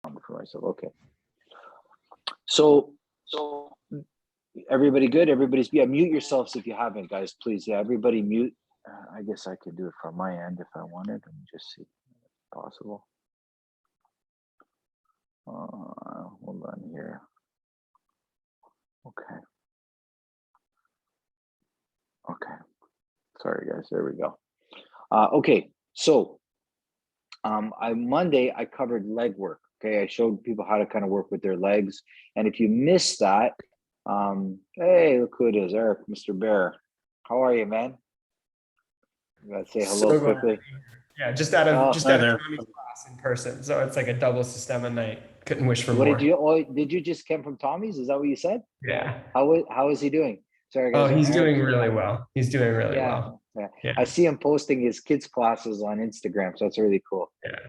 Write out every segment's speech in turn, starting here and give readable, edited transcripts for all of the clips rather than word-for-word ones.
For myself. Okay. So everybody good? Everybody's mute yourselves if you haven't, guys, please. Yeah, everybody mute. I guess I could do it from my end if I wanted. Let me just see if it's possible. Hold on here. Okay. Sorry, guys. There we go. Okay. So on Monday, I covered leg work. Okay. I showed people how to kind of work with their legs. And if you missed that, hey, look who it is, Eric, Mr. Bear. How are you, man? You gotta say hello So quickly. yeah, just out of Hi Tommy's there. class in person. So it's like a double system night. Couldn't wish for What more. did you just come from Tommy's? Is that what you said? Yeah. How is he doing? Sorry, Oh, guys. he's Eric, doing really well. He's doing really yeah, well. yeah. Yeah. I see him posting his kids' classes on Instagram, so that's really cool. Yeah.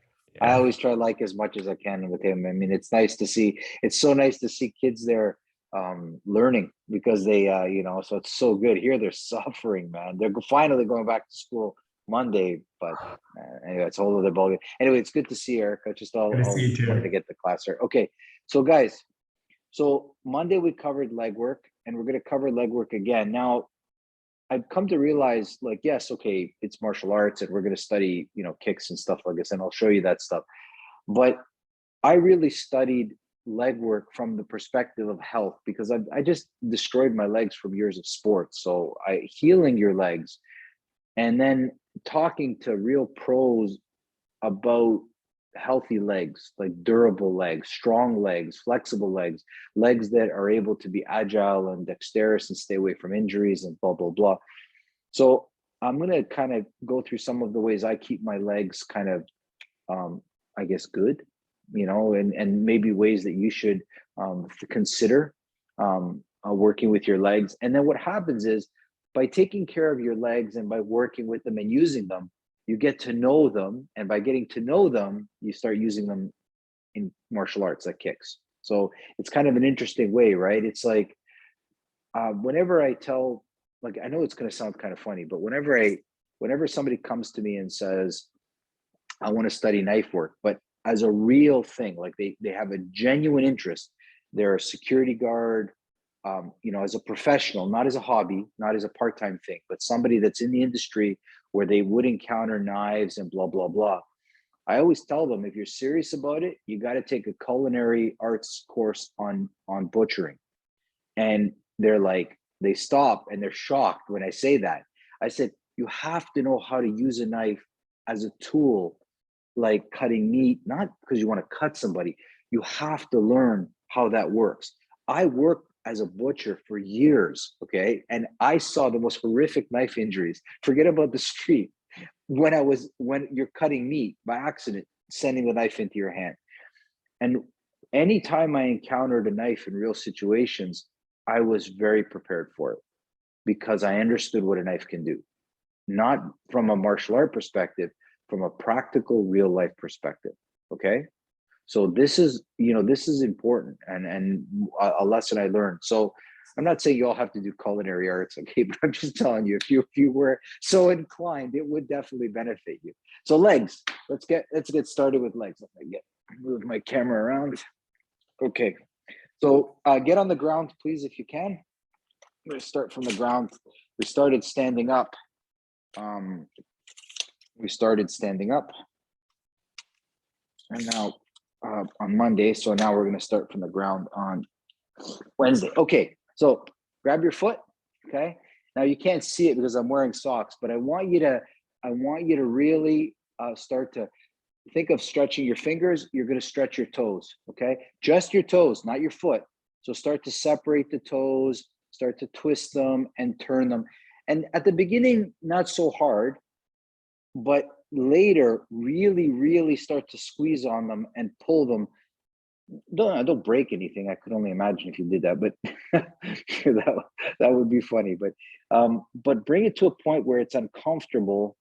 I Yeah. always try to like as much as I can with him. I mean, it's nice to see. It's so nice to see kids there learning because they, so it's so good. Here they're suffering, man. They're finally going back to school Monday, but anyway, it's a whole other ballgame. Anyway, it's good to see Eric. I just Good to see you wanted to too. get the class right. Okay, so guys, so Monday we covered leg work, and we're going to cover leg work again. Now, I've come to realize, like, yes, okay, it's martial arts, and we're going to study, kicks and stuff like this, and I'll show you that stuff. But I really studied leg work from the perspective of health because I just destroyed my legs from years of sports. So healing your legs and then talking to real pros about healthy legs, like durable legs, strong legs, flexible legs, legs that are able to be agile and dexterous and stay away from injuries and blah, blah, blah. So I'm going to kind of go through some of the ways I keep my legs kind of, I guess, good, and maybe ways that you should consider working with your legs. And then what happens is by taking care of your legs and by working with them and using them, you get to know them. And by getting to know them, you start using them in martial arts like kicks. So it's kind of an interesting way, right? It's like whenever I tell, like, I know it's going to sound kind of funny, but whenever somebody comes to me and says, I want to study knife work, but as a real thing, like they have a genuine interest. They're a security guard, as a professional, not as a hobby, not as a part-time thing, but somebody that's in the industry where they would encounter knives and blah, blah, blah. I always tell them, if you're serious about it, you got to take a culinary arts course on butchering. And they're like, they stop and they're shocked when I say that. I said, you have to know how to use a knife as a tool, like cutting meat, not because you want to cut somebody. You have to learn how that works. I worked as a butcher for years, okay? And I saw the most horrific knife injuries. Forget about the street. When you're cutting meat by accident, sending the knife into your hand. And anytime I encountered a knife in real situations, I was very prepared for it because I understood what a knife can do, not from a martial art perspective, from a practical real life perspective. Okay. So this is important and a lesson I learned. So I'm not saying you all have to do culinary arts, okay, but I'm just telling you, if you were so inclined, it would definitely benefit you. So legs, let's get started with legs. Let me move my camera around. Okay. So get on the ground, please, if you can. I'm going to start from the ground. We started standing up. And now on Monday. So now we're going to start from the ground on Wednesday. Okay. So grab your foot. Okay. Now you can't see it because I'm wearing socks, but I want you to really start to think of stretching your fingers. You're going to stretch your toes. Okay. Just your toes, not your foot. So start to separate the toes, start to twist them and turn them. And at the beginning, not so hard, but later really, really start to squeeze on them and pull them. Don't break anything. I could only imagine if you did that, but that would be funny. But bring it to a point where it's uncomfortable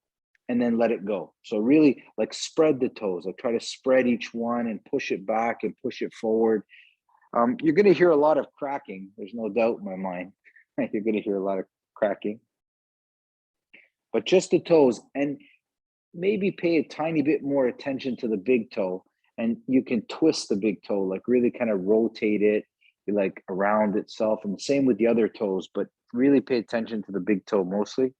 and then let it go. So really like spread the toes. Like try to spread each one and push it back and push it forward. You're going to hear a lot of cracking. There's no doubt in my mind. You're going to hear a lot of cracking. But just the toes, and maybe pay a tiny bit more attention to the big toe And you can twist the big toe, like really kind of rotate it like around itself, and the same with the other toes, but really pay attention to the big toe mostly.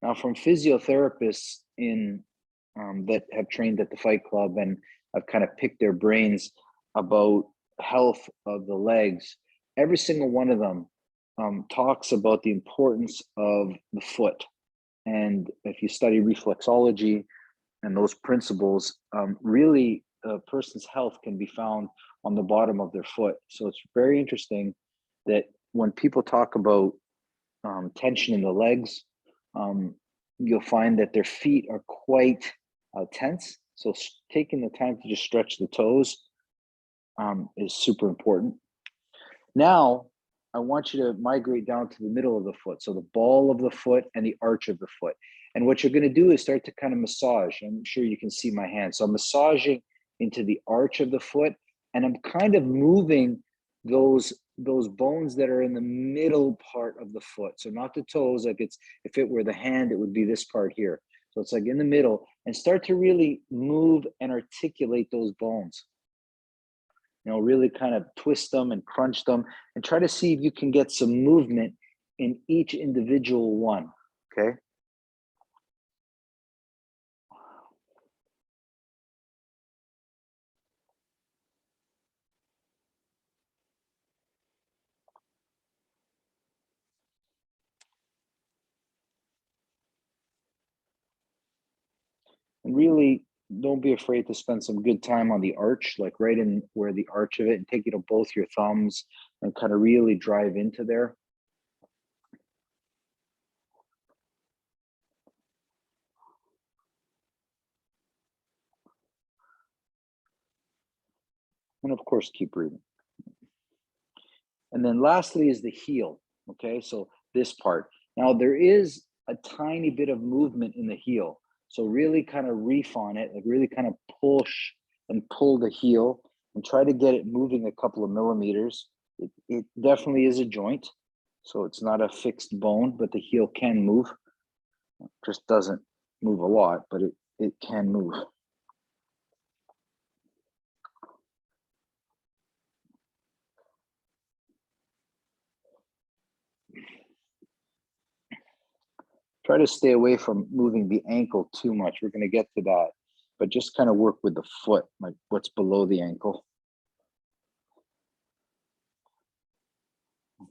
Now, from physiotherapists that have trained at the Fight Club, and I've kind of picked their brains about health of the legs, every single one of them talks about the importance of the foot. And if you study reflexology and those principles, really a person's health can be found on the bottom of their foot. So it's very interesting that when people talk about tension in the legs, you'll find that their feet are quite tense. So taking the time to just stretch the toes is super important. Now, I want you to migrate down to the middle of the foot. So the ball of the foot and the arch of the foot. And what you're going to do is start to kind of massage. I'm sure you can see my hand. So I'm massaging into the arch of the foot, and I'm kind of moving those bones that are in the middle part of the foot. So not the toes, like it's, if it were the hand, it would be this part here. So it's like in the middle, and start to really move and articulate those bones. You know, really kind of twist them and crunch them, and try to see if you can get some movement in each individual one, okay? And really, don't be afraid to spend some good time on the arch, like right in where the arch of it, and take it to both your thumbs and kind of really drive into there. And of course, keep breathing. And then lastly is the heel, okay? So this part. Now there is a tiny bit of movement in the heel. So really kind of reef on it, like really kind of push and pull the heel and try to get it moving a couple of millimeters. It definitely is a joint. So it's not a fixed bone, but the heel can move. It just doesn't move a lot, but it can move. Try to stay away from moving the ankle too much. We're going to get to that, but just kind of work with the foot, like what's below the ankle.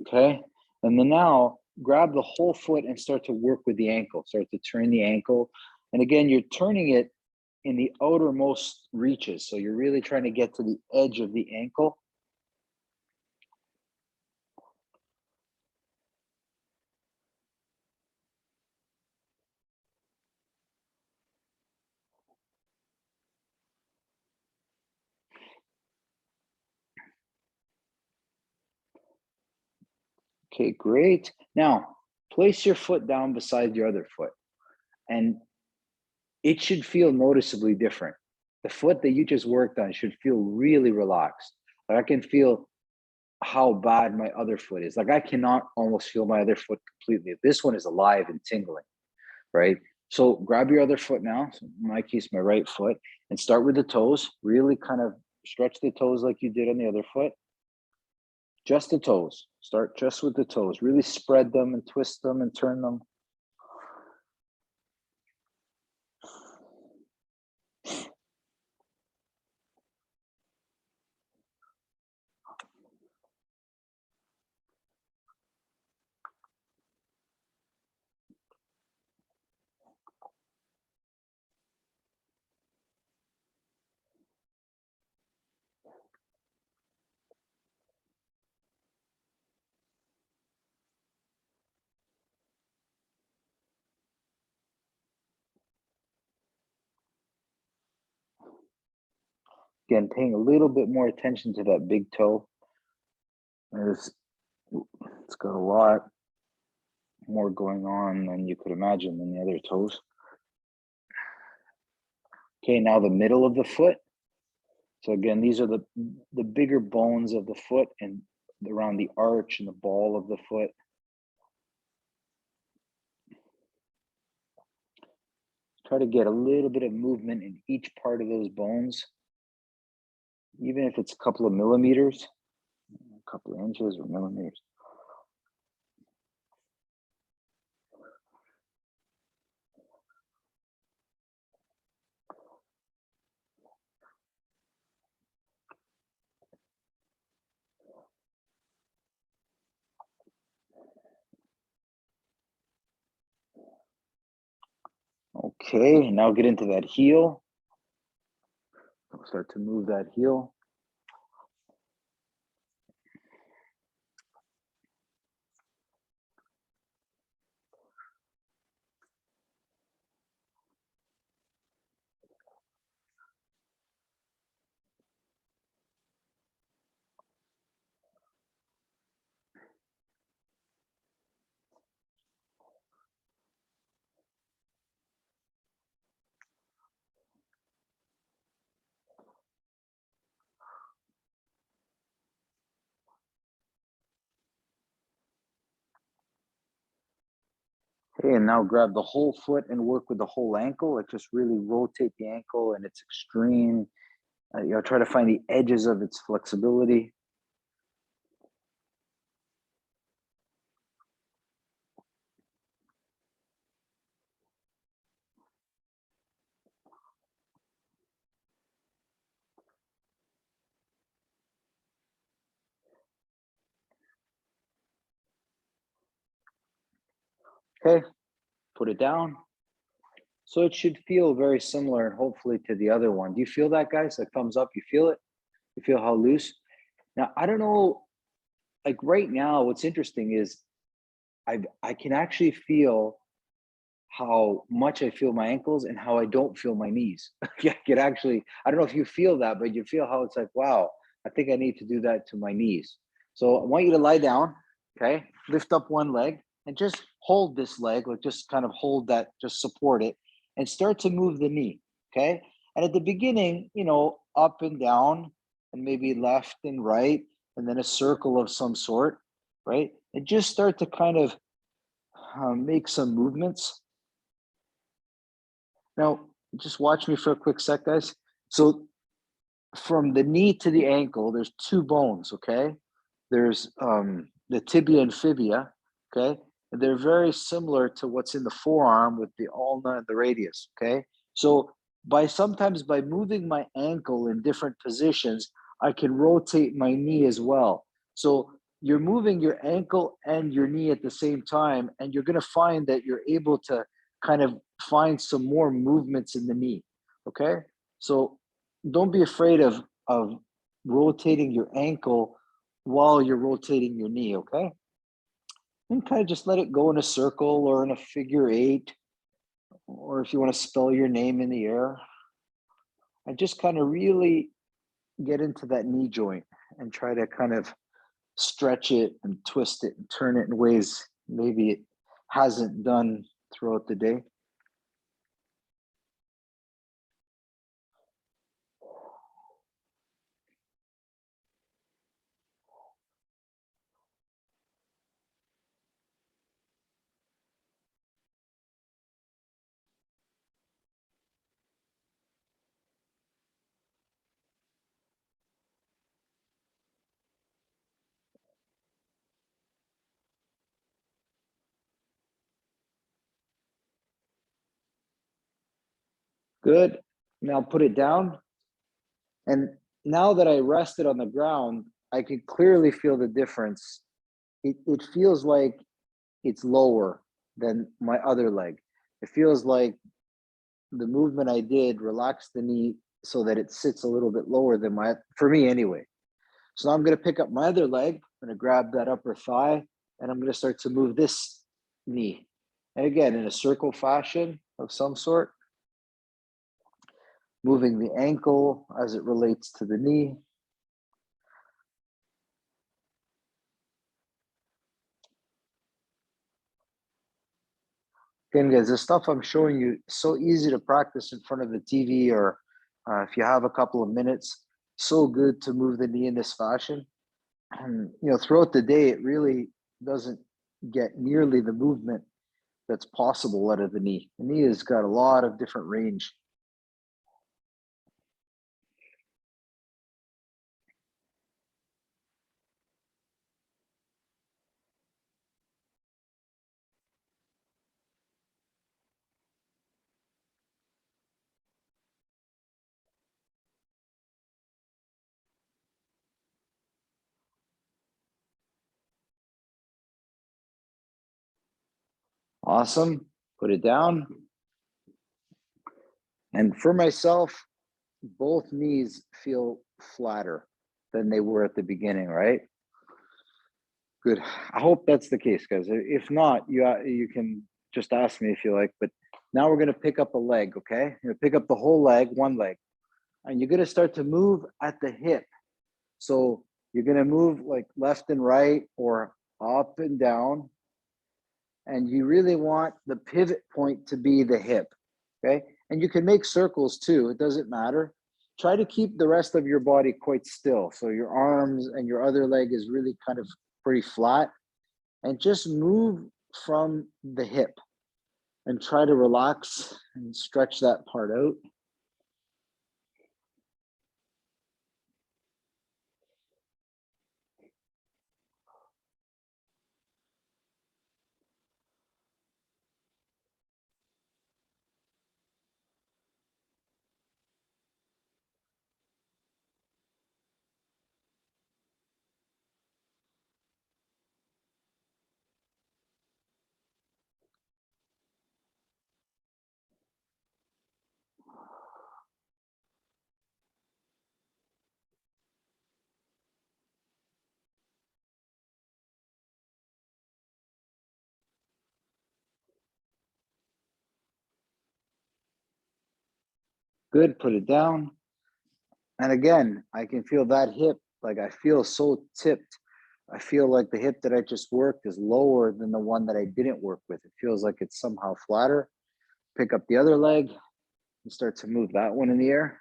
Okay. And then now grab the whole foot and start to work with the ankle. Start to turn the ankle. And again, you're turning it in the outermost reaches. So you're really trying to get to the edge of the ankle. Okay, great. Now, place your foot down beside your other foot, and it should feel noticeably different. The foot that you just worked on should feel really relaxed. Like I can feel how bad my other foot is. Like I cannot almost feel my other foot completely. This one is alive and tingling, right? So grab your other foot now. So in my case, my right foot, and start with the toes. Really kind of stretch the toes like you did on the other foot. Just the toes. Start just with the toes. Really spread them and twist them and turn them. Again, paying a little bit more attention to that big toe. It's got a lot more going on than you could imagine than the other toes. Okay, now the middle of the foot. So again, these are the bigger bones of the foot and around the arch and the ball of the foot. Try to get a little bit of movement in each part of those bones, even if it's a couple of millimeters, a couple of inches or millimeters. Okay, now get into that heel. I'll start to move that heel. Okay, and now grab the whole foot and work with the whole ankle. Like just really rotate the ankle in its extreme. Try to find the edges of its flexibility. Okay, put it down. So it should feel very similar and hopefully to the other one. Do you feel that, guys? Like thumbs up, you feel it? You feel how loose? Now, I don't know, like right now, what's interesting is I can actually feel how much I feel my ankles and how I don't feel my knees. Yeah, I can actually, I don't know if you feel that, but you feel how it's like, wow, I think I need to do that to my knees. So I want you to lie down, okay? Lift up one leg and just hold this leg, like just kind of hold that, just support it and start to move the knee, okay? And at the beginning, up and down and maybe left and right, and then a circle of some sort, right? And just start to kind of make some movements. Now, just watch me for a quick sec, guys. So from the knee to the ankle, there's two bones, okay? There's the tibia and fibia, okay? And they're very similar to what's in the forearm with the ulna and the radius, okay? So sometimes by moving my ankle in different positions, I can rotate my knee as well. So you're moving your ankle and your knee at the same time, and you're gonna find that you're able to kind of find some more movements in the knee, okay? So don't be afraid of rotating your ankle while you're rotating your knee, okay? And kind of just let it go in a circle or in a figure eight, or if you want to spell your name in the air. And just kind of really get into that knee joint and try to kind of stretch it and twist it and turn it in ways maybe it hasn't done throughout the day. Good. Now put it down. And now that I rested on the ground, I could clearly feel the difference. It feels like it's lower than my other leg. It feels like the movement I did relaxed the knee so that it sits a little bit lower than for me anyway. So now I'm going to pick up my other leg. I'm going to grab that upper thigh and I'm going to start to move this knee. And again, in a circle fashion of some sort, moving the ankle as it relates to the knee. Again, guys, the stuff I'm showing you so easy to practice in front of the TV or if you have a couple of minutes. So good to move the knee in this fashion. And throughout the day, it really doesn't get nearly the movement that's possible out of the knee. The knee has got a lot of different range. Awesome. Put it down. And for myself, both knees feel flatter than they were at the beginning, right? Good. I hope that's the case, guys. If not, you can just ask me if you like. But now we're gonna pick up a leg, okay? You're gonna pick up the whole leg, one leg, and you're gonna start to move at the hip. So you're gonna move like left and right or up and down. And you really want the pivot point to be the hip, okay? And you can make circles too, it doesn't matter. Try to keep the rest of your body quite still. So your arms and your other leg is really kind of pretty flat. And just move from the hip and try to relax and stretch that part out. Good, put it down. And again, I can feel that hip, like I feel so tipped. I feel like the hip that I just worked is lower than the one that I didn't work with. It feels like it's somehow flatter. Pick up the other leg and start to move that one in the air.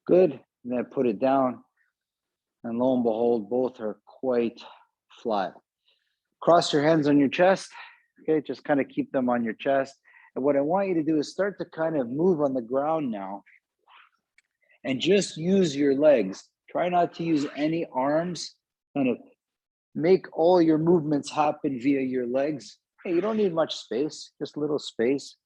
Good. And then put it down. And lo and behold, both are quite flat. Cross your hands on your chest. Okay, just kind of keep them on your chest. And what I want you to do is start to kind of move on the ground now and just use your legs. Try not to use any arms. Kind of make all your movements happen via your legs. Hey, you don't need much space, just a little space.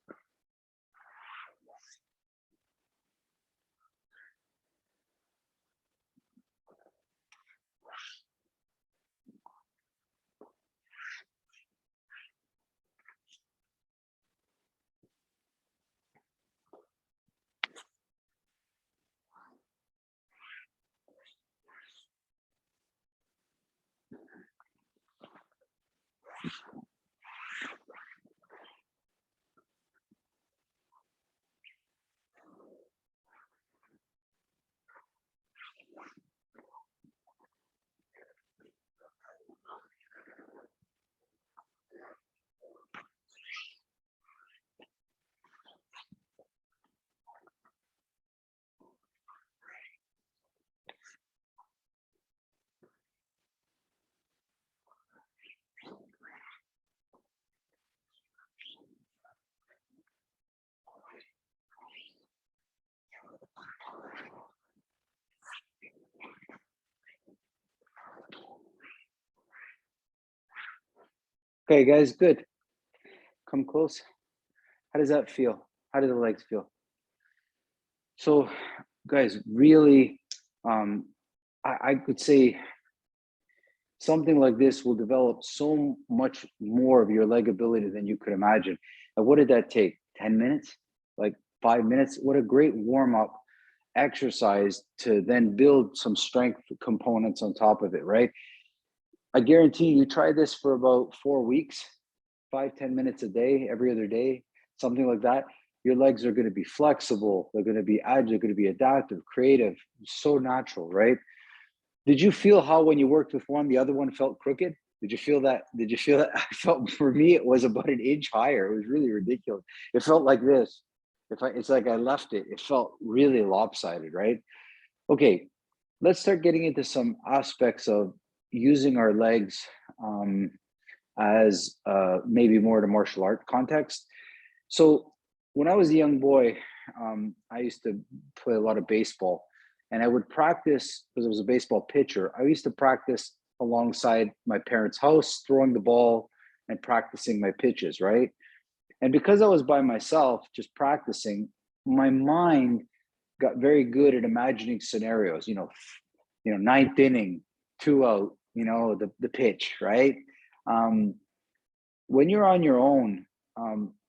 Okay, guys, good. come close. How does that feel? How do the legs feel? So, guys, really, I could say something like this will develop so much more of your leg ability than you could imagine. And what did that take? 10 minutes? Like 5 minutes? What a great warm up exercise to then build some strength components on top of it, right? I guarantee you try this for about 4 weeks, 5-10 minutes a day, every other day, something like that. Your legs are going to be flexible, they're going to be agile, they're going to be adaptive, creative, so natural, right? Did you feel how when you worked with one, the other one felt crooked? Did you feel that? Did you feel that? I felt, for me, it was about an inch higher. It was really ridiculous. It felt like this. It's like I left it. It felt really lopsided, right? Okay, let's start getting into some aspects of using our legs as maybe more in a martial art context. So when I was a young boy, I used to play a lot of baseball, and I would practice because I was a baseball pitcher. I used to practice alongside my parents' house, throwing the ball and practicing my pitches, right? And because I was by myself, just practicing, my mind got very good at imagining scenarios. Ninth inning, 2 out. The pitch, right? When you're on your own,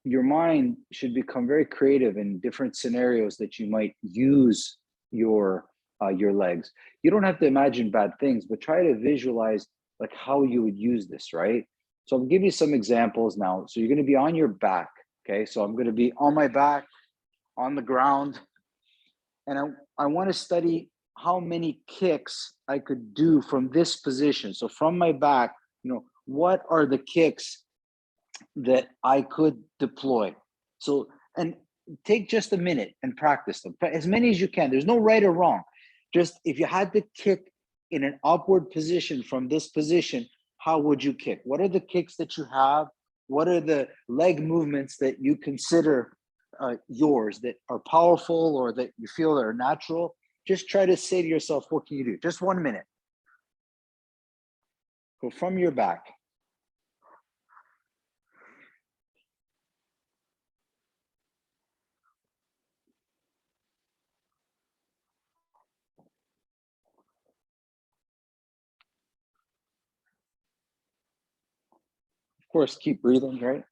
your mind should become very creative in different scenarios that you might use your legs. You don't have to imagine bad things, but try to visualize like how you would use this, right? So I'll give you some examples now. So you're going to be on your back, okay? So I'm going to be on my back, on the ground, and I want to study how many kicks I could do from this position. So from my back, what are the kicks that I could deploy? So, and take just a minute and practice them, as many as you can. There's no right or wrong. Just if you had to kick in an upward position from this position, how would you kick? What are the kicks that you have? What are the leg movements that you consider yours that are powerful or that you feel are natural? Just try to say to yourself, what can you do? Just 1 minute. Go from your back. Of course, keep breathing, right?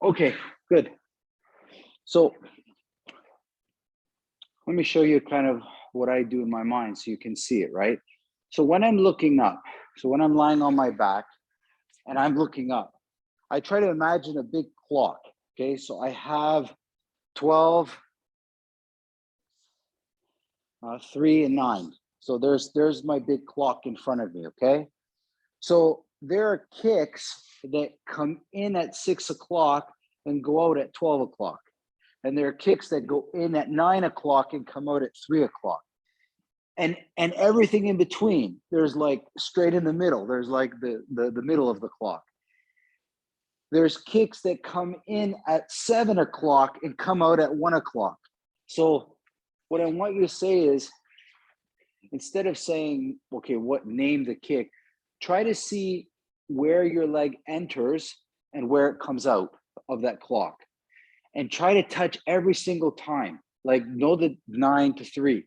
Okay, good. So let me show you kind of what I do in my mind so you can see it, right? So when I'm looking up, so when I'm lying on my back and I'm looking up, I try to imagine a big clock, okay? So I have 12, 3, and 9. So there's my big clock in front of me, okay? So there are kicks that come in at 6 o'clock and go out at 12 o'clock. And there are kicks that go in at 9 o'clock and come out at 3 o'clock. And everything in between. There's like straight in the middle. There's like the middle of the clock. There's kicks that come in at 7 o'clock and come out at 1 o'clock. So what I want you to say is, instead of saying, okay, what name the kick, try to see where your leg enters and where it comes out of that clock. And try to touch every single time. Like know the 9 to 3,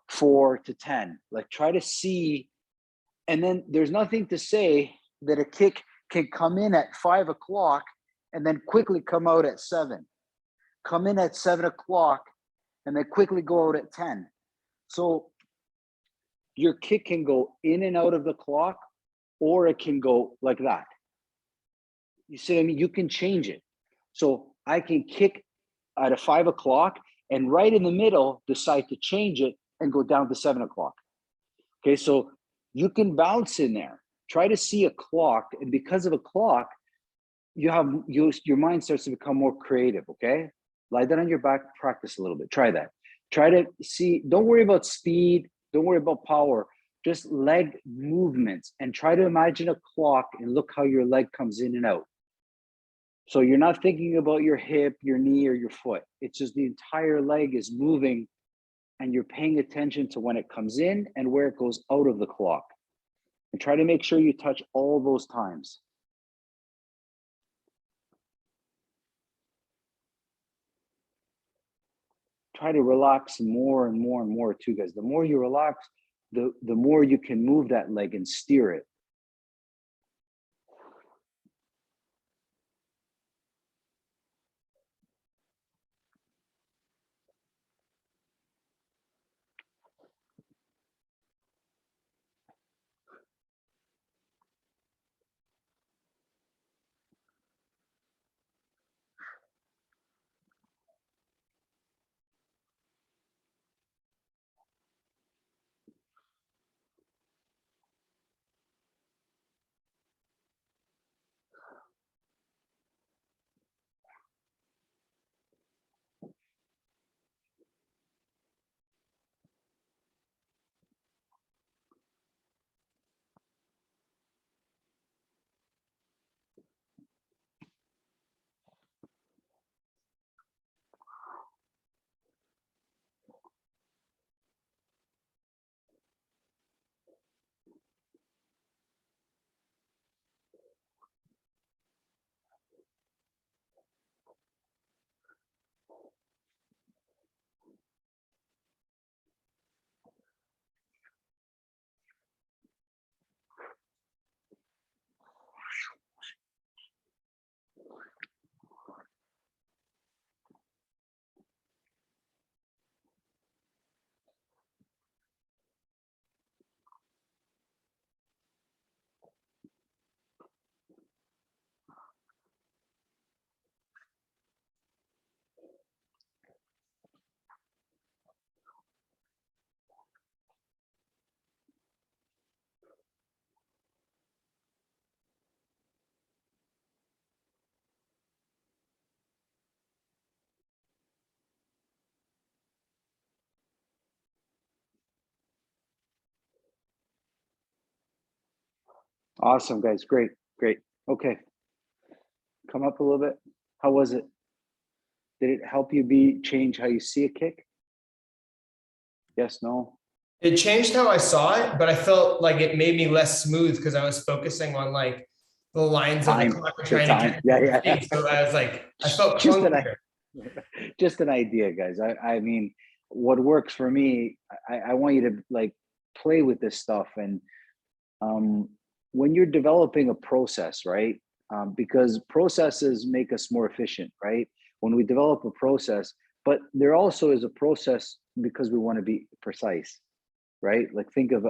4 to 10. Like try to see, and then there's nothing to say that a kick can come in at 5 o'clock and then quickly come out at 7. Come in at 7 o'clock and then quickly go out at 10. So your kick can go in and out of the clock, or it can go like that. You see what I mean? You can change it. So I can kick at a 5 o'clock and right in the middle decide to change it and go down to 7 o'clock. Okay, so you can bounce in there. Try to see a clock, and because of a clock, your mind starts to become more creative. Okay, Lie down on your back, practice a little bit. Try that. Try to see, don't worry about speed, don't worry about power, just leg movements, and try to imagine a clock and look how your leg comes in and out. So you're not thinking about your hip, your knee, or your foot. It's just the entire leg is moving and you're paying attention to when it comes in and where it goes out of the clock. And try to make sure you touch all those times. Try to relax more and more and more too, guys. The more you relax, the more you can move that leg and steer it. Awesome, guys. Great, great. Okay, come up a little bit. How was it? Did it help you change how you see a kick? Yes, no? It changed how I saw it, but I felt like it made me less smooth because I was focusing on like the lines of the Time, clock the trying to time. catch Yeah, the yeah. thing. So I was like, I felt Just an, clunkier. just an idea, guys. I mean, what works for me, I want you to like play with this stuff. And when you're developing a process, right? Because processes make us more efficient, right? When we develop a process, but there also is a process because we want to be precise, right? Like think of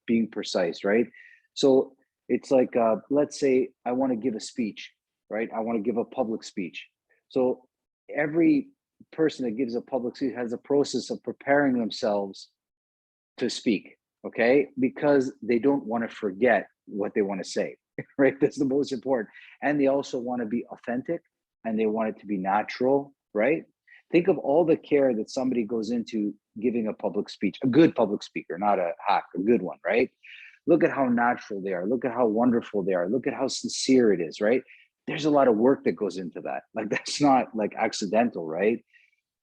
being precise, right? So it's like, let's say I want to give a speech, right? I want to give a public speech. So every person that gives a public speech has a process of preparing themselves to speak, okay? Because they don't want to forget what they want to say, right? That's the most important. And they also want to be authentic and they want it to be natural, right? Think of all the care that somebody goes into giving a public speech, a good public speaker, not a hack, a good one, right? Look at how natural they are. Look at how wonderful they are. Look at how sincere it is, right? There's a lot of work that goes into that. Like that's not like accidental, right?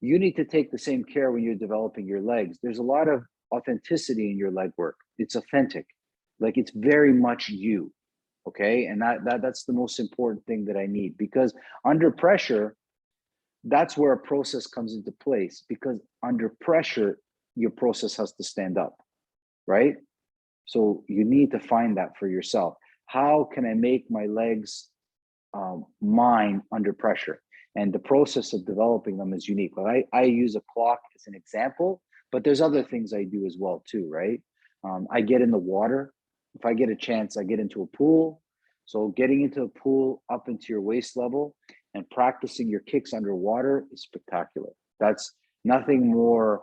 You need to take the same care when you're developing your legs. There's a lot of authenticity in your leg work. It's authentic, like it's very much you. Okay, and that's the most important thing that I need, because under pressure, that's where a process comes into place, because under pressure your process has to stand up, right? So you need to find that for yourself. How can I make my legs mine under pressure? And the process of developing them is unique. Like I use a clock as an example, but there's other things I do as well too, right? I get in the water. If I get a chance, I get into a pool. So getting into a pool up into your waist level and practicing your kicks underwater is spectacular. That's nothing more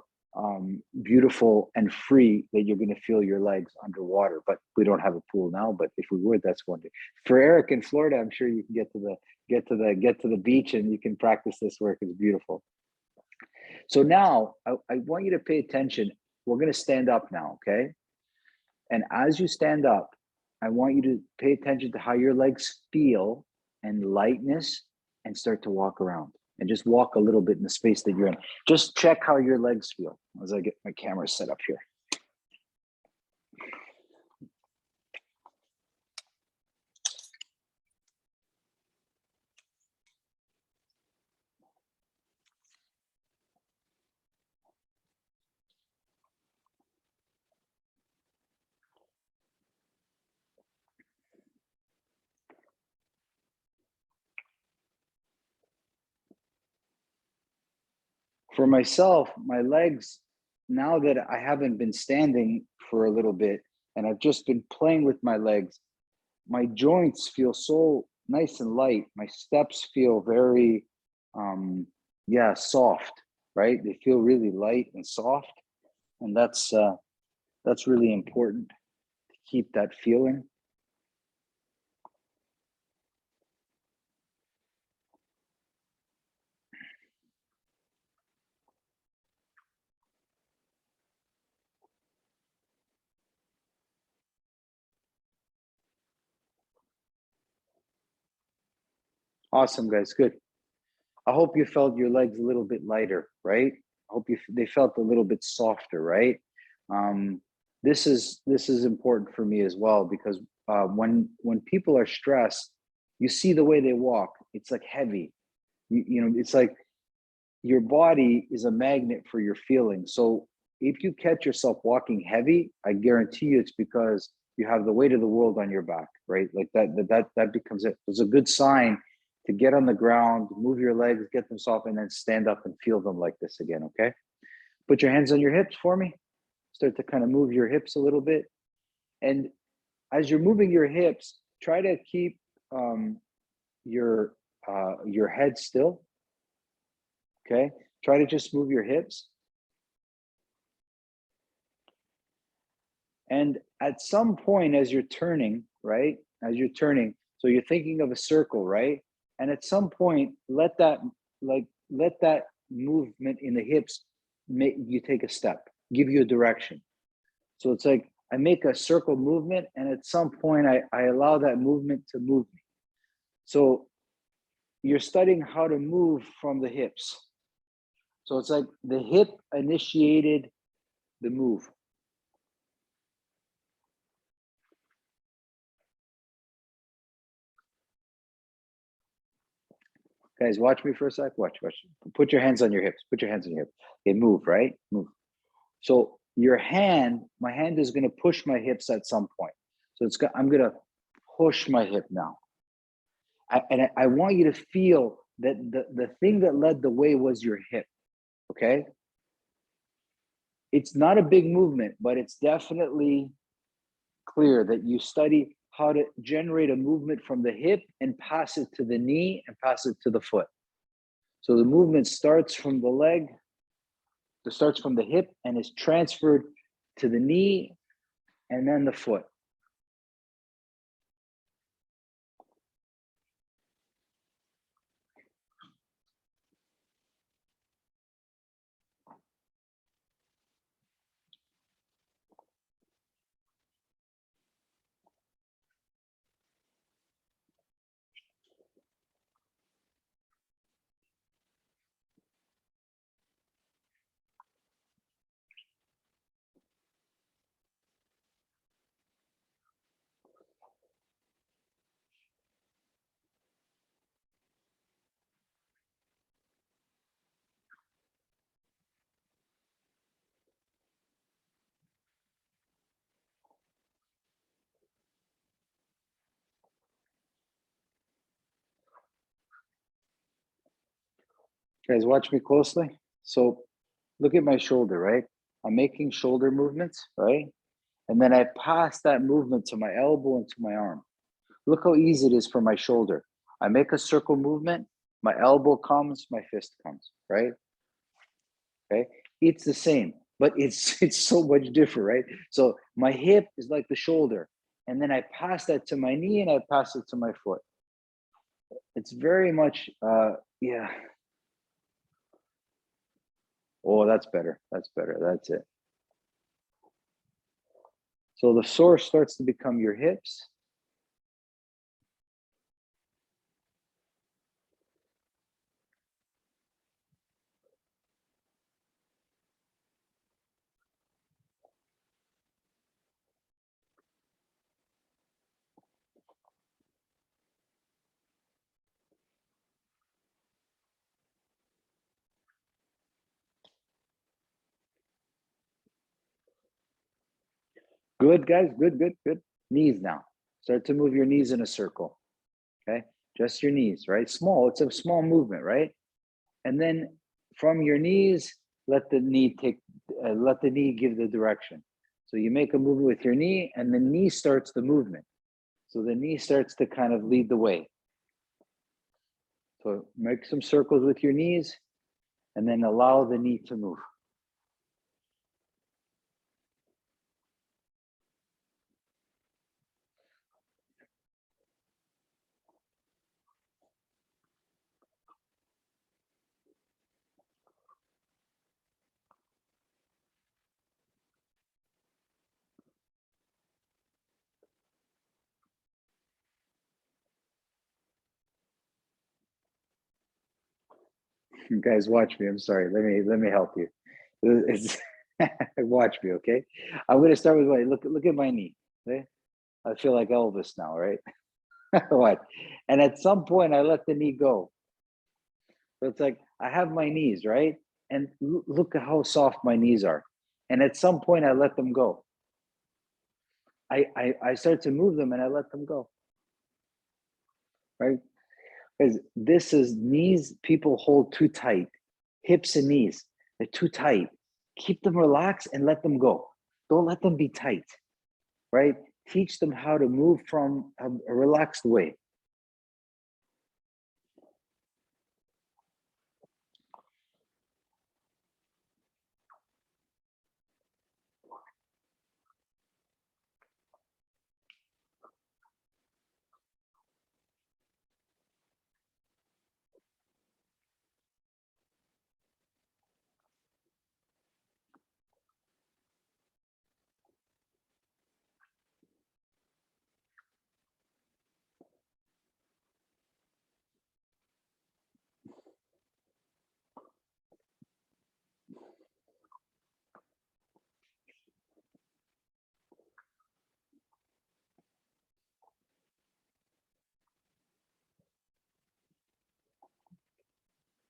beautiful and free that you're going to feel your legs underwater. But we don't have a pool now, but if we would, that's one thing. For Eric in Florida, I'm sure you can get to the beach and you can practice this work. It's beautiful. So now I want you to pay attention. We're going to stand up now, okay? And as you stand up, I want you to pay attention to how your legs feel and lightness, and start to walk around and just walk a little bit in the space that you're in. Just check how your legs feel as I get my camera set up here. For myself, my legs, now that I haven't been standing for a little bit and I've just been playing with my legs, my joints feel so nice and light. My steps feel very, soft, right? They feel really light and soft. And that's really important to keep that feeling. Awesome, guys. Good. I hope you felt your legs a little bit lighter, right? I hope they felt a little bit softer, right? This is important for me as well, because when people are stressed, you see the way they walk. It's like heavy. It's like your body is a magnet for your feelings. So if you catch yourself walking heavy, I guarantee you it's because you have the weight of the world on your back, right? Like that becomes it. It's a good sign to get on the ground, move your legs, get them soft, and then stand up and feel them like this again, okay? Put your hands on your hips for me. Start to kind of move your hips a little bit. And as you're moving your hips, try to keep your head still, okay? Try to just move your hips. And at some point, as you're turning, right? As you're turning, so you're thinking of a circle, right? And at some point, let that movement in the hips make you take a step, give you a direction. So it's like I make a circle movement, and at some point I allow that movement to move me. So you're studying how to move from the hips. So it's like the hip initiated the move. Guys, watch me for a sec. Watch. Put your hands on your hips. Put your hands on your hips. Okay, move, right? Move. So your hand, my hand is going to push my hips at some point. So I'm going to push my hip now. I want you to feel that the thing that led the way was your hip, okay? It's not a big movement, but it's definitely clear that you study how to generate a movement from the hip and pass it to the knee and pass it to the foot. So the movement starts from the leg, it starts from the hip and is transferred to the knee and then the foot. Guys, watch me closely. So look at my shoulder, right? I'm making shoulder movements, right? And then I pass that movement to my elbow and to my arm. Look how easy it is for my shoulder. I make a circle movement, my elbow comes, my fist comes, right? Okay, it's the same. but it's so much different, right? So my hip is like the shoulder, and then I pass that to my knee and I pass it to my foot. It's very much, yeah. Oh, that's better. That's better. That's it. So the source starts to become your hips. Good, guys. Good, good, good. Knees now. Start to move your knees in a circle. Okay. Just your knees, right? Small. It's a small movement, right? And then from your knees, let the knee let the knee give the direction. So you make a movement with your knee, and the knee starts the movement. So the knee starts to kind of lead the way. So make some circles with your knees, and then allow the knee to move. You guys, watch me. I'm sorry. Let me help you. It's, watch me, okay? I'm gonna start with my look at my knee. Okay? I feel like Elvis now, right? What? And at some point, I let the knee go. So it's like I have my knees, right? And look at how soft my knees are. And at some point, I let them go. I start to move them and I let them go, right? Because this is knees people hold too tight. Hips and knees, they're too tight. Keep them relaxed and let them go. Don't let them be tight, right? Teach them how to move from a relaxed way.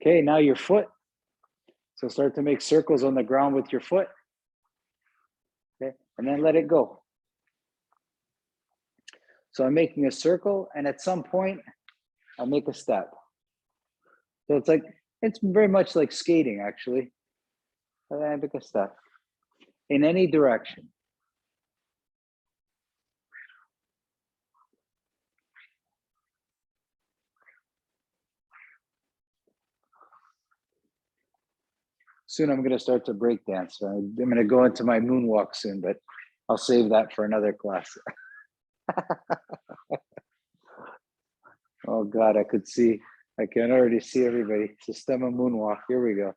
Okay, now your foot. So start to make circles on the ground with your foot. Okay, and then let it go. So I'm making a circle, and at some point, I'll make a step. So it's very much like skating, actually. And then I make a step in any direction. Soon I'm going to start to break dance. So I'm going to go into my moonwalk soon, but I'll save that for another class. Oh God, I can already see everybody. Sistema moonwalk. Here we go.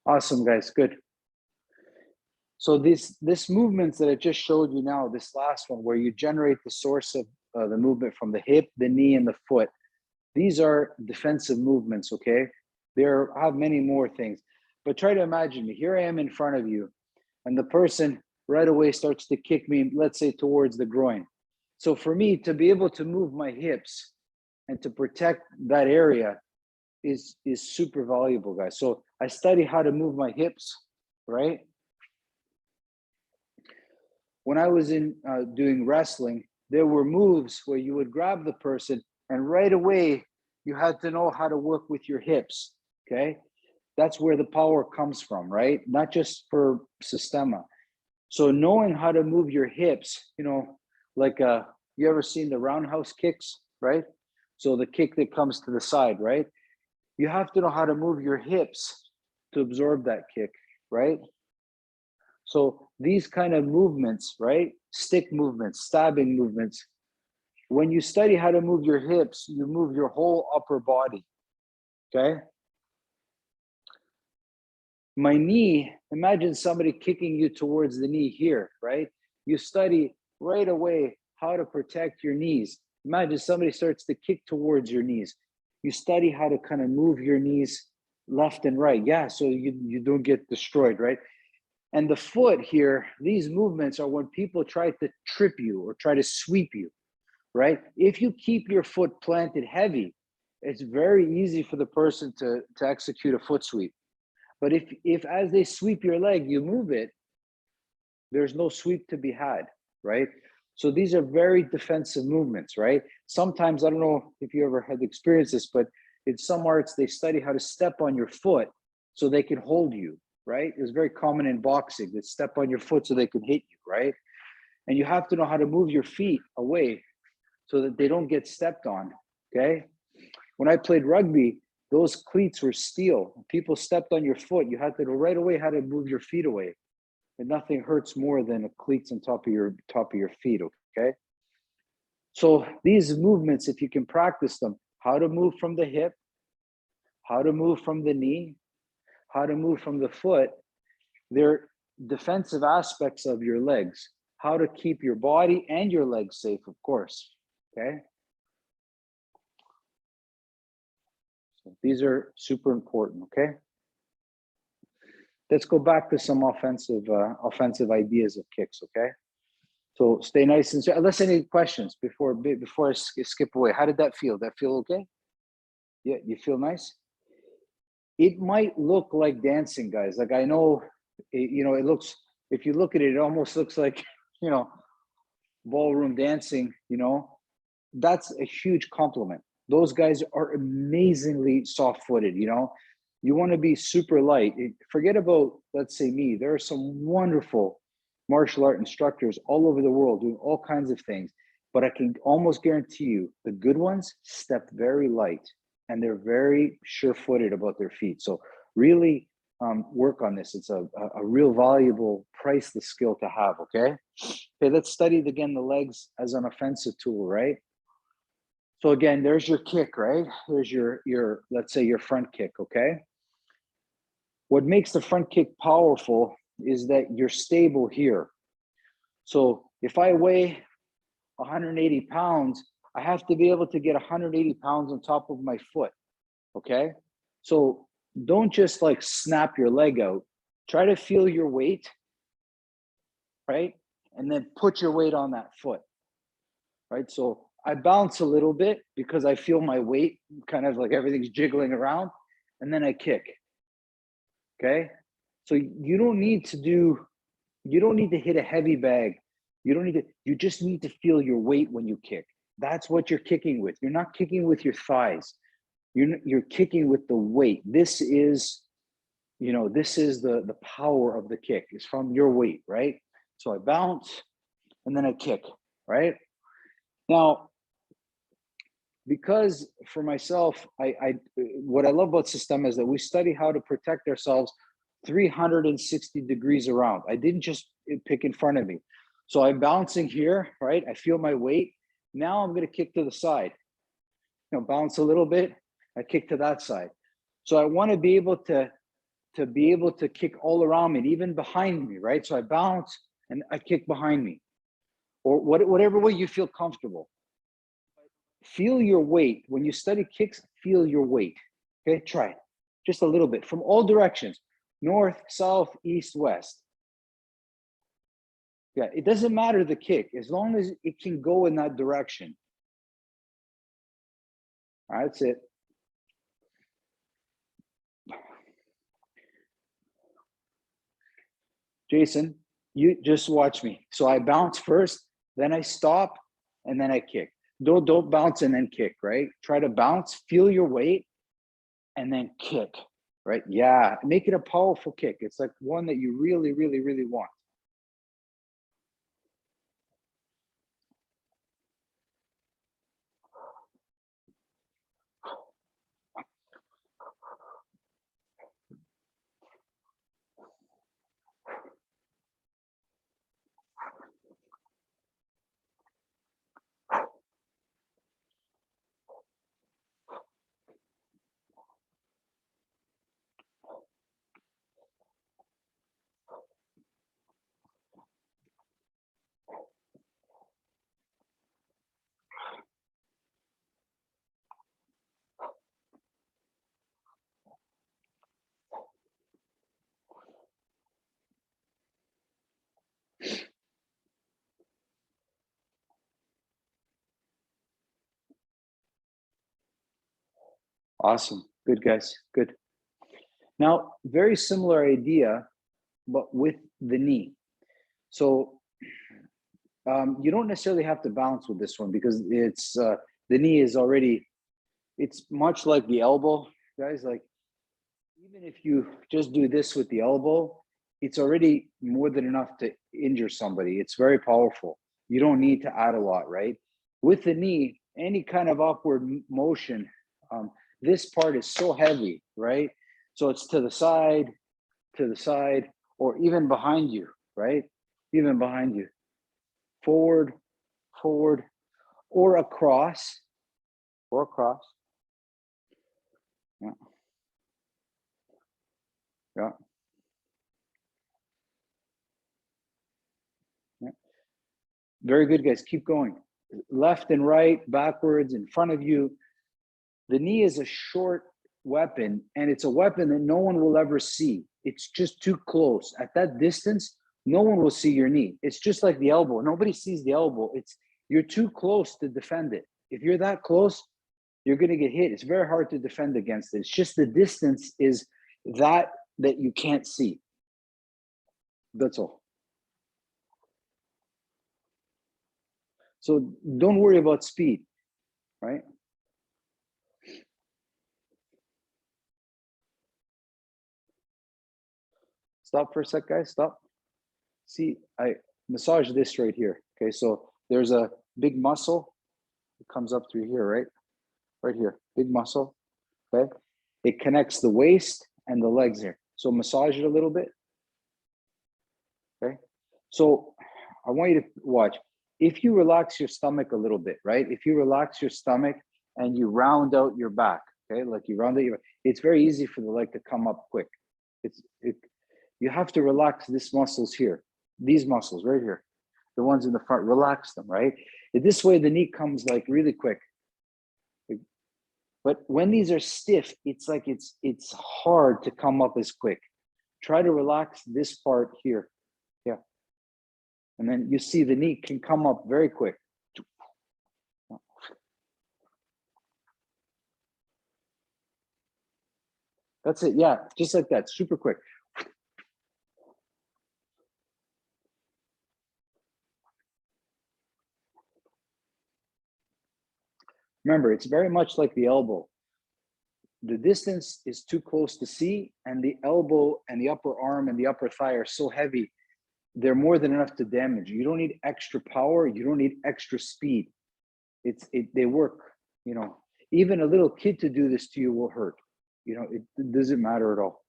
Awesome, guys. Good. So this movements that I just showed you now, this last one where you generate the source of the movement from the hip, the knee, and the foot. These are defensive movements, okay? There have many more things, but try to imagine me. Here I am in front of you, and the person right away starts to kick me, let's say towards the groin. So for me to be able to move my hips and to protect that area is super valuable, guys. So I study how to move my hips, right? When I was in doing wrestling, there were moves where you would grab the person and right away you had to know how to work with your hips, okay? That's where the power comes from, right? Not just for Systema. So knowing how to move your hips, you know, like you ever seen the roundhouse kicks, right? So the kick that comes to the side, right? You have to know how to move your hips to absorb that kick, right? So these kind of movements, right? Stick movements, stabbing movements. When you study how to move your hips, you move your whole upper body, okay? My knee, imagine somebody kicking you towards the knee here, right? You study right away how to protect your knees. Imagine somebody starts to kick towards your knees. You study how to kind of move your knees left and right. Yeah, so you don't get destroyed, right? And the foot here, these movements are when people try to trip you or try to sweep you, right? If you keep your foot planted heavy, it's very easy for the person to execute a foot sweep. But if as they sweep your leg, you move it, there's no sweep to be had, right? So these are very defensive movements, right? Sometimes, I don't know if you ever had experienced this, but in some arts, they study how to step on your foot so they can hold you, right? It's very common in boxing, they step on your foot so they can hit you, right? And you have to know how to move your feet away so that they don't get stepped on, okay? When I played rugby, those cleats were steel. People stepped on your foot. You had to know right away how to move your feet away. And nothing hurts more than a cleats on top of your feet, okay? So these movements, if you can practice them, how to move from the hip, how to move from the knee, how to move from the foot, they're defensive aspects of your legs. How to keep your body and your legs safe, of course, okay? So these are super important, okay? Let's go back to some offensive ideas of kicks, okay? So stay nice and unless any questions before I skip away. How did that feel? That feel okay? Yeah, you feel nice? It might look like dancing, guys. Like I know, you know, it looks, if you look at it, it almost looks like, you know, ballroom dancing, you know, that's a huge compliment. Those guys are amazingly soft-footed, you know. You want to be super light. Forget about, let's say me. There are some wonderful martial art instructors all over the world doing all kinds of things, but I can almost guarantee you the good ones step very light and they're very sure-footed about their feet. So really work on this. It's a real valuable, priceless skill to have, okay? Okay, let's study again the legs as an offensive tool, right? So again, there's your kick, right? There's your let's say your front kick, okay? What makes the front kick powerful is that you're stable here. So if I weigh 180 pounds, I have to be able to get 180 pounds on top of my foot, okay? So don't just like snap your leg out. Try to feel your weight, right? And then put your weight on that foot, right? So I bounce a little bit because I feel my weight, kind of like everything's jiggling around, and then I kick. Okay. So you don't need to hit a heavy bag. You just need to feel your weight when you kick. That's what you're kicking with. You're not kicking with your thighs. You're kicking with the weight. This is, you know, this is the power of the kick is from your weight, right? So I bounce and then I kick, right? Now, because for myself, I what I love about Systema is that we study how to protect ourselves 360 degrees around. I didn't just pick in front of me. So I'm bouncing here, right? I feel my weight. Now I'm going to kick to the side. You know, bounce a little bit. I kick to that side. So I want to be able to kick all around me, and even behind me, right? So I bounce and I kick behind me, or whatever way you feel comfortable. Feel your weight. When you study kicks, feel your weight. Okay, try it. Just a little bit from all directions, north, south, east, west. Yeah, it doesn't matter the kick, as long as it can go in that direction. That's it. Jason, you just watch me. So I bounce first, then I stop, and then I kick. Don't bounce and then kick, right? Try to bounce, feel your weight, and then kick, right? Yeah, make it a powerful kick. It's like one that you really, really, really want. Awesome. Good, guys. Good. Now, very similar idea, but with the knee. So you don't necessarily have to bounce with this one because it's the knee is already, it's much like the elbow, guys. Like, even if you just do this with the elbow, it's already more than enough to injure somebody. It's very powerful. You don't need to add a lot, right? With the knee, any kind of upward motion, this part is so heavy, right? So it's to the side, or even behind you, right? Even behind you, forward, forward, or across, or across. Yeah. Yeah. Yeah. Very good, guys. Keep going. Left and right, backwards, in front of you. The knee is a short weapon, and it's a weapon that no one will ever see. It's just too close. At that distance, no one will see your knee. It's just like the elbow. Nobody sees the elbow. It's, you're too close to defend it. If you're that close, you're going to get hit. It's very hard to defend against it. It's just the distance is that you can't see. That's all. So don't worry about speed, right? Stop for a sec, guys. Stop. See, I massage this right here. Okay, so there's a big muscle. It comes up through here, right? Right here, big muscle. Okay, it connects the waist and the legs here. So massage it a little bit. Okay, so I want you to watch. If you relax your stomach a little bit, right? If you relax your stomach and you round out your back, okay, like you round out your, it's very easy for the leg to come up quick. You have to relax these muscles here, these muscles right here, the ones in the front, relax them, right? This way the knee comes like really quick. But when these are stiff, it's like it's hard to come up as quick. Try to relax this part here. Yeah. And then you see the knee can come up very quick. That's it. Yeah, just like that, super quick. Remember, it's very much like the elbow. The distance is too close to see, and the elbow and the upper arm and the upper thigh are so heavy, they're more than enough to damage. You don't need extra power. You don't need extra speed. They work, you know, even a little kid to do this to you will hurt. You know, it doesn't matter at all.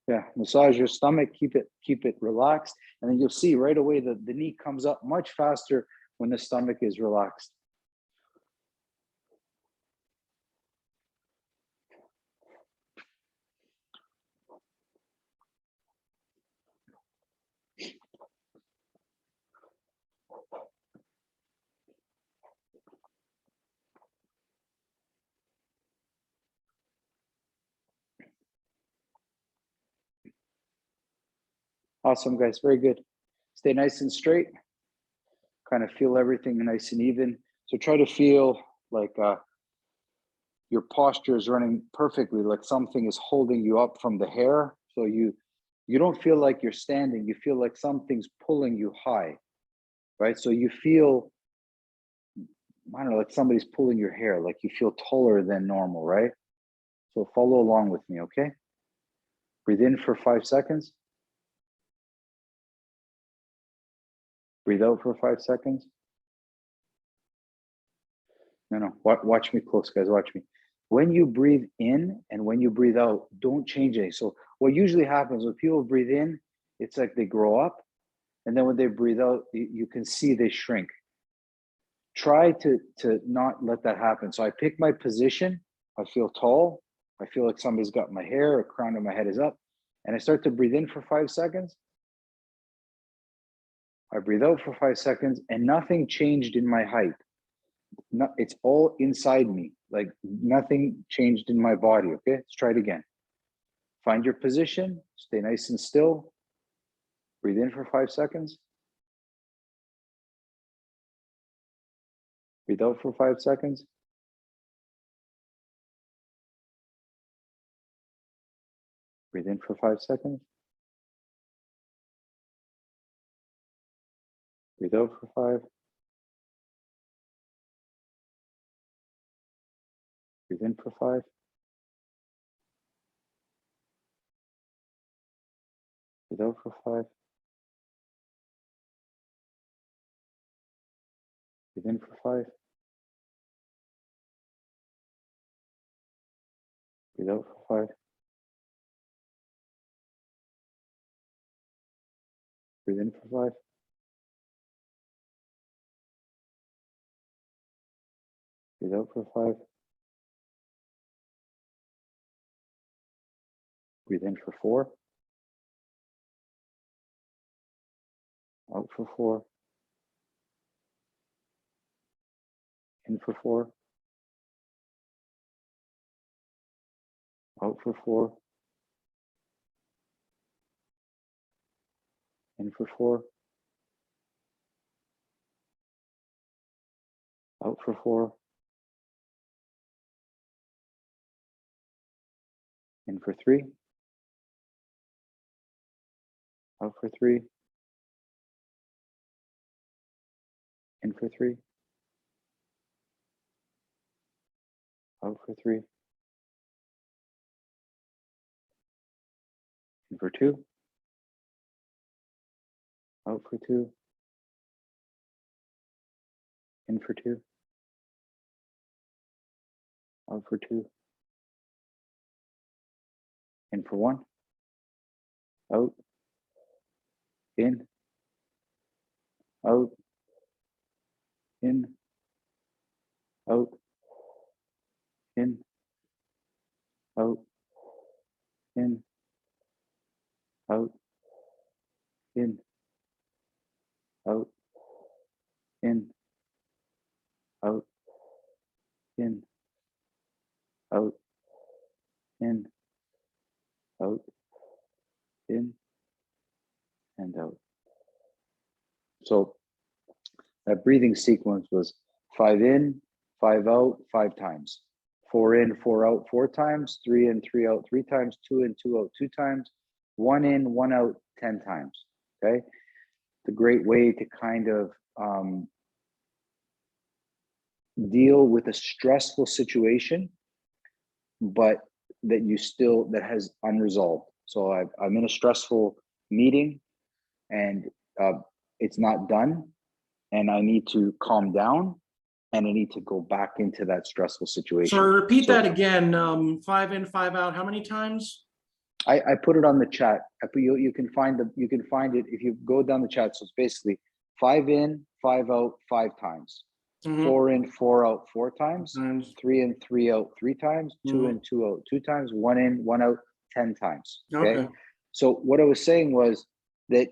Yeah, massage your stomach, keep it relaxed, and then you'll see right away that the knee comes up much faster when the stomach is relaxed. Awesome, guys. Very good. Stay nice and straight. kind of feel everything nice and even. So try to feel like your posture is running perfectly, like something is holding you up from the hair. So you don't feel like you're standing, you feel like something's pulling you high, right? So you feel, I don't know, like somebody's pulling your hair, like you feel taller than normal, right? So follow along with me, okay? Breathe in for 5 seconds. Breathe out for 5 seconds. No, watch me close, guys, watch me. When you breathe in and when you breathe out, don't change anything. So what usually happens when people breathe in, it's like they grow up. And then when they breathe out, you can see they shrink. Try to not let that happen. So I pick my position. I feel tall. I feel like somebody's got my hair, a crown of my head is up. And I start to breathe in for 5 seconds. I breathe out for 5 seconds and nothing changed in my height. It's all inside me, like nothing changed in my body. Okay, let's try it again. Find your position, stay nice and still. Breathe in for 5 seconds. Breathe out for 5 seconds. Breathe in for 5 seconds. Breathe out for 5. Breathe in for 5. Breathe out for 5. Breathe in for 5. Breathe out for 5. Breathe in for 5. Breathe out for 5. Breathe in for 4. Out for 4. In for 4. Out for 4. In for 4. Out for 4. In for 3. Out for 3. In for 3. Out for 3. In for 2. Out for 2. In for 2. Out for 2. In for 1. Out. In. Out. In. Out. In. Out. In. Out. In. Out. In. Out. In. Out. In. Out. In. And out. So that breathing sequence was 5 in, 5 out, 5 times. 4 in, 4 out, 4 times. 3 in, 3 out, 3 times. 2 in, 2 out, 2 times. 1 in, 1 out, 10 times. Okay. It's a great way to kind of deal with a stressful situation, but that has unresolved. So I'm in a stressful meeting and it's not done, and I need to calm down and I need to go back into that stressful situation. So repeat that again. 5 in, 5 out. How many times? I put it on the chat. You can find it if you go down the chat. So it's basically 5 in, 5 out, 5 times. 4 in, 4 out, 4 times. 3 in, 3 out, 3 times. 2 in, 2 out, 2 times. 1 in, 1 out, 10 times. Okay. So what I was saying was that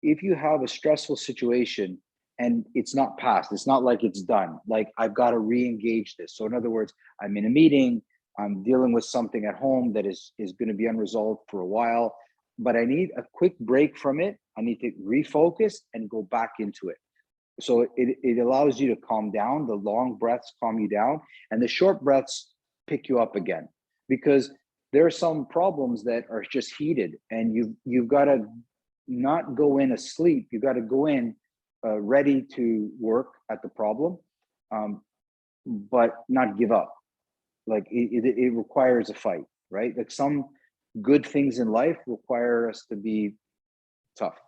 if you have a stressful situation and it's not passed, it's not like it's done, like I've got to re-engage this. So in other words, I'm in a meeting, I'm dealing with something at home that is going to be unresolved for a while, but I need a quick break from it. I need to refocus and go back into it. So it allows you to calm down. The long breaths calm you down, and the short breaths pick you up again. Because there are some problems that are just heated, and you've got to not go in asleep. You got to go in ready to work at the problem, but not give up. Like it requires a fight, right? Like some good things in life require us to be tough.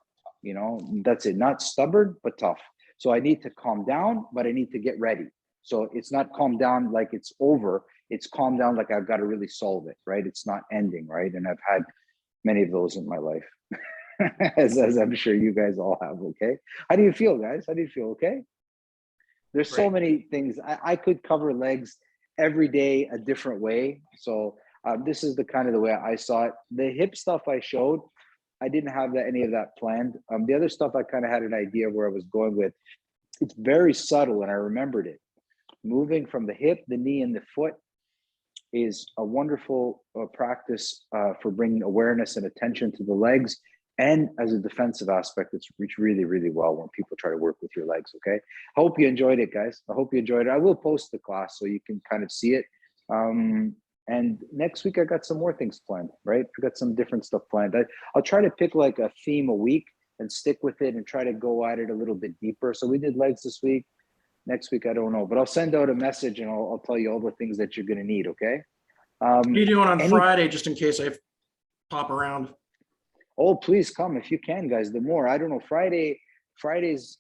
You know, that's it. Not stubborn, but tough. So I need to calm down, but I need to get ready. So it's not calm down like it's over. It's calm down like I've got to really solve it, right? It's not ending, right? And I've had many of those in my life, as I'm sure you guys all have. Okay, how do you feel, guys? How do you feel? Okay, there's so Right. many things. I could cover legs every day a different way. So this is the kind of the way I saw it. The hip stuff I showed, I didn't have any of that planned. The other stuff I kind of had an idea where I was going with. It's very subtle, and I remembered it. Moving from the hip, the knee, and the foot is a wonderful practice for bringing awareness and attention to the legs. And as a defensive aspect, it's really, really well when people try to work with your legs, okay? I hope you enjoyed it, guys. I hope you enjoyed it. I will post the class so you can kind of see it. And next week, I got some more things planned, right? I got some different stuff planned. I'll try to pick like a theme a week and stick with it and try to go at it a little bit deeper. So we did legs this week. Next week, I don't know, but I'll send out a message and I'll tell you all the things that you're going to need, okay? What are you doing on Any Friday, just in case I pop around? Oh, please come if you can, guys. The more, I don't know, Friday's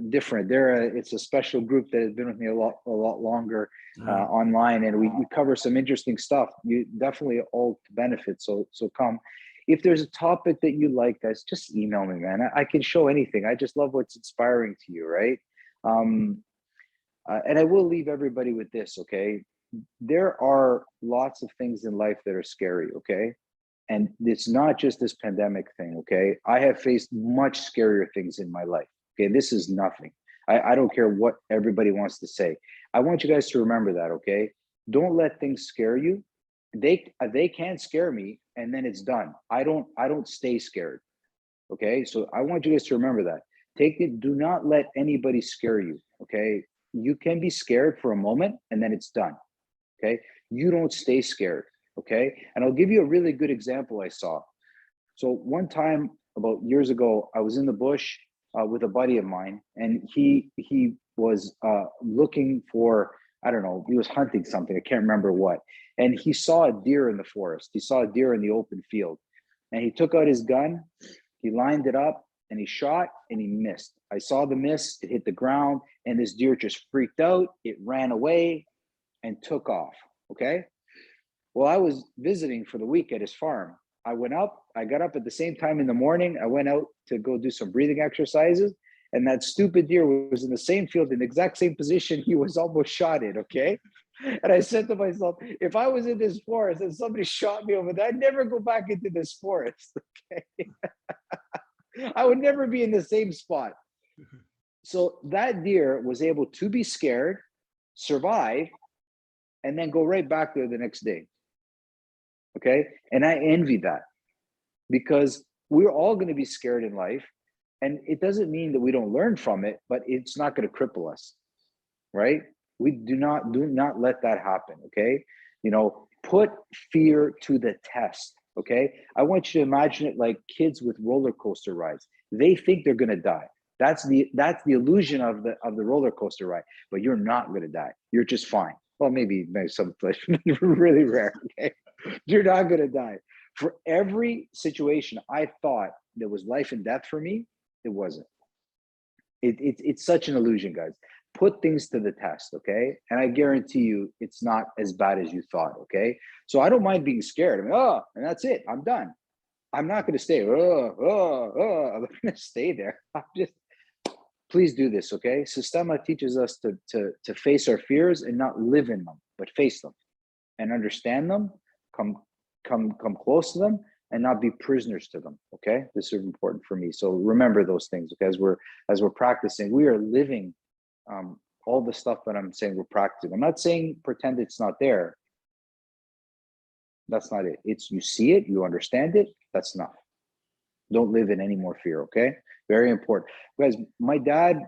different. It's a special group that has been with me a lot longer online, and we cover some interesting stuff. You definitely all benefit. So come. If there's a topic that you like, guys, just email me, man. I can show anything. I just love what's inspiring to you, right? And I will leave everybody with this, okay? There are lots of things in life that are scary, okay? And it's not just this pandemic thing, okay? I have faced much scarier things in my life, okay? This is nothing. I don't care what everybody wants to say. I want you guys to remember that, okay? Don't let things scare you. They can scare me, and then it's done. I don't stay scared, okay? So I want you guys to remember that. Do not let anybody scare you, okay? You can be scared for a moment, and then it's done, okay? You don't stay scared, okay? And I'll give you a really good example I saw. So one time about years ago, I was in the bush with a buddy of mine, and he was looking for, I don't know, he was hunting something, I can't remember what. And he saw a deer in the forest. He saw a deer in the open field. And he took out his gun, he lined it up, and he shot, and he missed. I saw the miss, it hit the ground, and this deer just freaked out. It ran away and took off, okay? Well, I was visiting for the week at his farm. I got up at the same time in the morning. I went out to go do some breathing exercises, and that stupid deer was in the same field, in the exact same position he was almost shot in, okay? And I said to myself, if I was in this forest and somebody shot me over there, I'd never go back into this forest, okay? I would never be in the same spot. So that deer was able to be scared, survive, and then go right back there the next day. Okay. And I envy that, because we're all going to be scared in life. And it doesn't mean that we don't learn from it, but it's not going to cripple us. Right. We do not let that happen. Okay. You know, put fear to the test. Okay. I want you to imagine it like kids with roller coaster rides. They think they're going to die. That's the illusion of the roller coaster ride, but you're not going to die. You're just fine. Well, maybe some really rare. Okay. You're not going to die. For every situation I thought there was life and death for me, it wasn't. It's such an illusion, guys. Put things to the test, okay? And I guarantee you it's not as bad as you thought, okay? So I don't mind being scared. I mean, and that's it. I'm done. I'm not going to stay. I'm not going to stay there. Please do this, okay? Sistema teaches us to face our fears and not live in them, but face them and understand them, come close to them, and not be prisoners to them, okay? This is important for me. So remember those things, okay? As we're practicing, we are living all the stuff that I'm saying we're practicing. I'm not saying pretend it's not there. That's not it. It's you see it, you understand it, that's enough. Don't live in any more fear, okay? Very important. Guys, my dad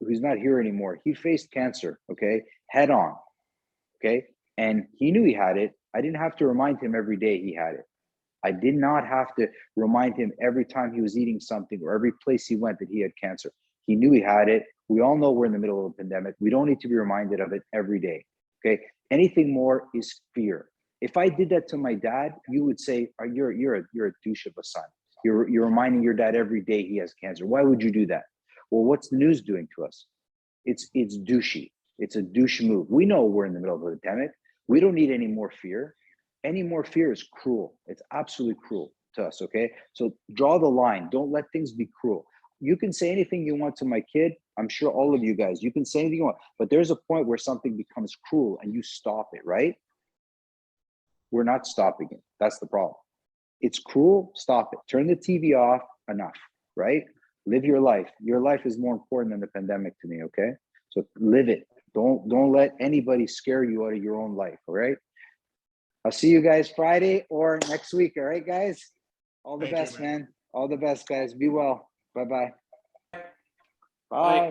who's not here anymore, he faced cancer, okay, head on, okay, and he knew he had it. I didn't have to remind him every day he had it. I did not have to remind him every time he was eating something or every place he went that he had cancer. He knew he had it. We all know we're in the middle of a pandemic. We don't need to be reminded of it every day. Okay. Anything more is fear. If I did that to my dad, you would say, you're a douche of a son. You're reminding your dad every day he has cancer. Why would you do that? Well, what's the news doing to us? It's douchey. It's a douche move. We know we're in the middle of a pandemic. We don't need any more fear. Any more fear is cruel. It's absolutely cruel to us. Okay. So draw the line. Don't let things be cruel. You can say anything you want to my kid. I'm sure all of you guys, you can say anything you want, but there's a point where something becomes cruel and you stop it, right? We're not stopping it. That's the problem. It's cruel. Stop it. Turn the TV off. Enough, right? Live your life. Your life is more important than the pandemic to me. Okay. So live it. Don't let anybody scare you out of your own life. All right. I'll see you guys Friday or next week. All right, guys. All the Thank you, best, man. All the best, guys. Be well. Bye-bye. Bye. Bye.